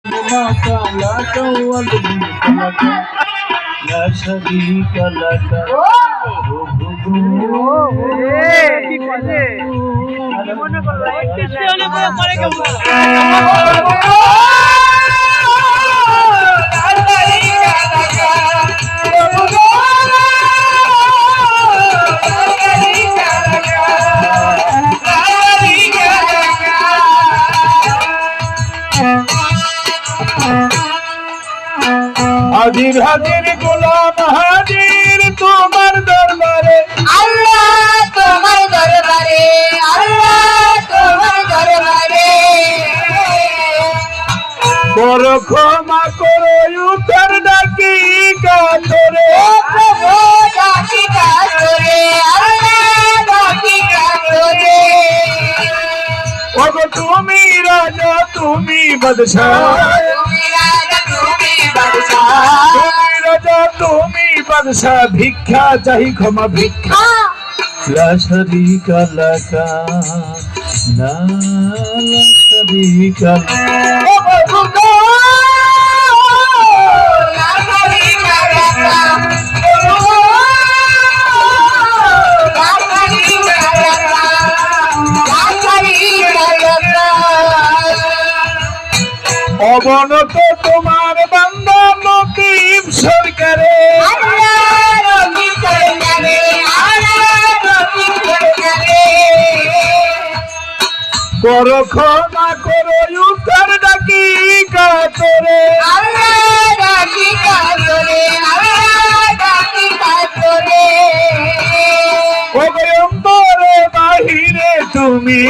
لك والملك لك لا شريك لك হাজির হাজির গোলাম হাজির তোমার দরবারে আল্লাহ তোমার দরবারে আল্লাহ তোমার দরবারে করো ক্ষমা করো উত্তর ডাকি কাতরে প্রভু ডাকি কাতরে আল্লাহ ডাকি কাতরে ওগো তুমি রাজা তুমি বাদশাহ তুমি রাজা তুমি বাদশাহ তুমি রাজা তুমি বাদশাহ ভিক্ষা চাহি ক্ষমা ভিক্ষা লা শারীকা লাকা লা শারীকা অবনত তোমার বান্দা নকিব সরকারে করো ক্ষমা করো উত্তর ডাকি কাতরে অন্তরে বাহিরে তুমি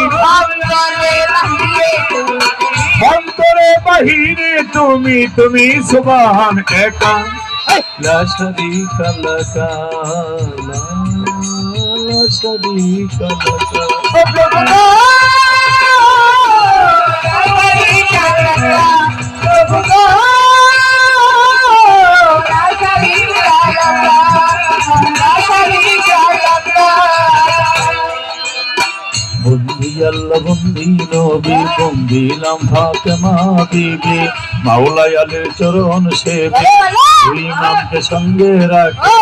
অন্তরে বাহিরে তুমি তুমি সুবহান একা লা শারীকা লাকা লা শারীকা লাকা বন্দি আল্লাহ বন্দি নবী বন্দিলাম ফাতেমা বিবি মাওলাই আলীর চরণ সেবী ওই নামকে সঙ্গে রাখে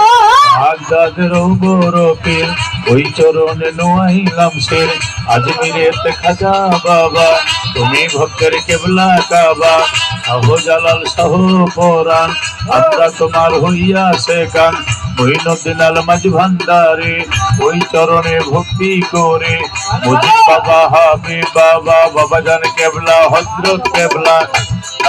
আজাদের বরফের ওই চরণে নোয়াইলাম শের আজমিরেতে খাজা বাবা তুমি ভক্তের কেবলা কাবা শাহ জালাল শাহ পরাণ আমরা তোমার হইয়া সে গান মঈনুদ্দিন আল মাঝ ভান্ডারে ওই চরণে ভক্তি করে মুজিব বাবা হাবিব বাবা বাবা জান কেবলা হযরত কেবলা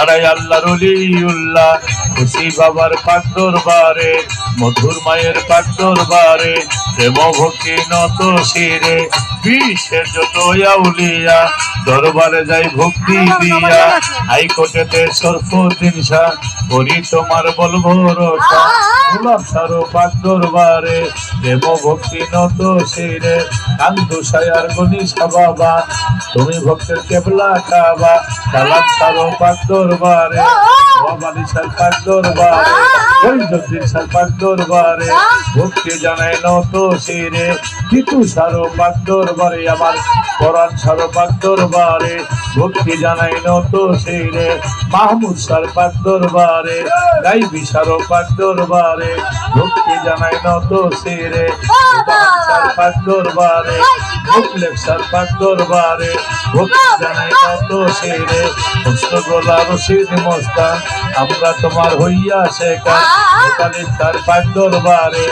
আরে আল্লাহর ওলিউল্লাহ খুশি বাবার পাক দরবারে মধুর মায়ের পাক দরবারে প্রেম ভক্তি নত শিরে বিশ্বের যত আউলিয়া দরবারে যাই ভক্তি দিয়া হাইকোর্টেতে সরফুদ্দিন শাহ করি তোমার বলবো রসা গোলাপ সারো পাক দরবারে প্রেম ভক্তি নত শিরে কান্দু সায়ার গনিশা বাবা তুমি ভক্তের কেবলা কাবা সালাম সারো পাক দরবারে বাবালি সার পাক দরবারে ফরিদুদ্দিন সার পাক দরবারে ভক্তি জানাই নত শিরে তিতু সারো পাক দরবারে আমার কোরআন সারো পাক দরবারে ভক্তি জানাই নত শিরে মাহমুদ সার পাক দরবারে গাইবি সারো পাক দরবারে ভক্তি জানাই নত শিরে সার পাক দরবারে মুখলেখ সার পাক দরবারে ভক্তি জানাই নত শিরে গোলা রশিদ মস্তান আমরা তোমার হইয়া শেখা সার পাক দরবারে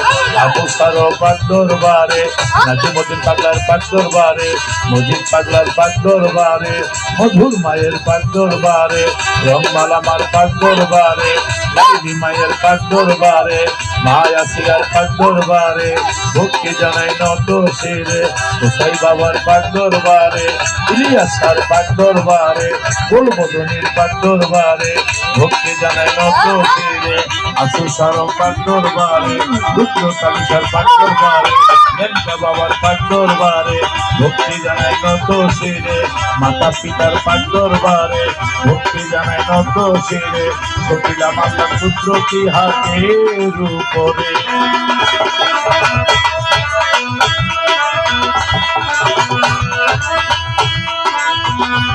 আবু সারো পাক দরবারে নাজিমুদ্দিন পাগলার পাক দরবারে মুজিব পাগলার পাক দরবারে মধুর মায়ের পাক দরবারে রংমালামার পাক দরবারে লাইলি মায়ের পাক দরবারে মায়াসিয়ার পাক দরবারে ভক্তি জানাই নত শিরে হুসাই বাবার পাক দরবারে ইলিয়াস সার পাক দরবারে গোলবদনির পাক দরবারে ভক্তি জানাই নত শিরে আসু সারো পাক দরবারে রুদ্র তালিসার পাক দরবারে মেনকা বাবার পাক দরবারে ভক্তি জানাই নত শিরে মাতা পিতার পাক দরবারে ভক্তি জানাই নত শিরে সকিলাম আল্লাহ পুত্র কি হাতের উপরে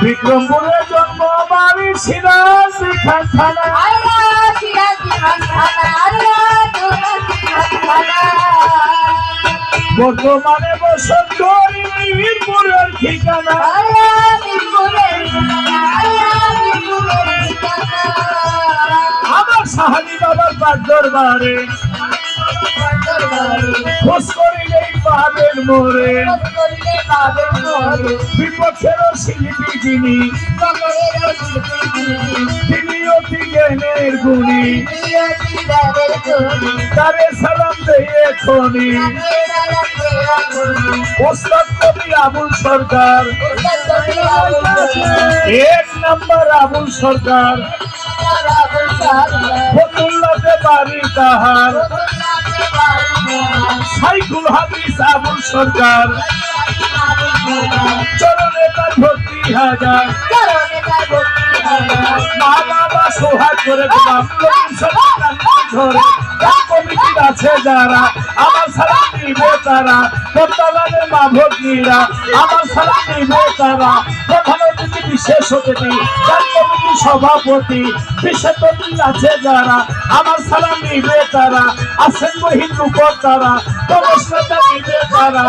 বিক্রমপুরে জন্ম বাড়ি সিরাজি খান থানা আল্লাহ সিরাজি খান থানা আল্লাহ সিরাজি খান থানা বর্তমানে বসত করি মিরপুরের ঠিকানা আল্লাহ মিরপুরের ঠিকানা আল্লাহ মিরপুরের ঠিকানা আমার সাহানি বাবার পাক দরবারে খোঁজ করিলেই পাবেন মোরে করলে পাবেন মোরে বিপক্ষের শিল্পী যিনি তিনি অতি জ্ঞানের গুণী তারে সালাম দেই এখনি ওস্তাদ কবি আবুল সরকার এক নম্বর আবুল সরকার ফতুল্লাতে বাড়ি তাহার সাইকুল হাদিস আবুল সরকার চরণে তার ভক্তি হাজার মা বাবা সোহাগ করে দিলাম ধরে কমিটির আছে যারা আমার সালাম নিবে তারা বর্তমানের মা ভগ্নীরা আমার সালাম নিবে তারা প্রধান অতিথি বিশেষ অতিথি তার কমিটির সভাপতি বিশেষ অতিথি আছে যারা আমার সালাম নিবে তারা আছেন হিন্দু তারা প্রবেশতা নিবে তারা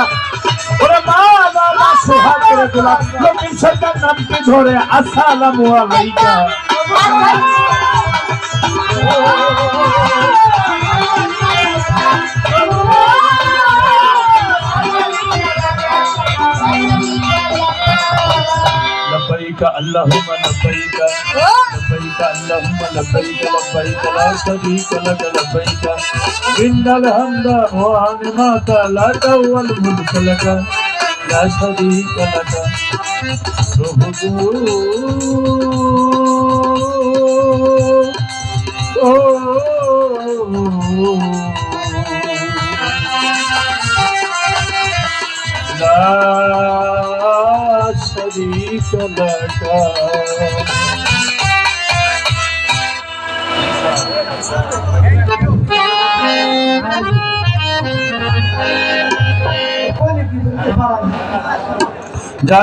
ওরা মা বাবা সোহাগ করে দিলাম লক্ষ্মী সরকার নামটি ধরে আসসালামু আলাইকুম لبيك اللهم لبيك لبيك اللهم لبيك لبيك لا شريك لك لبيك إن الحمد والنعمة لك والملك لك لا شريك لك لا شريك لك যা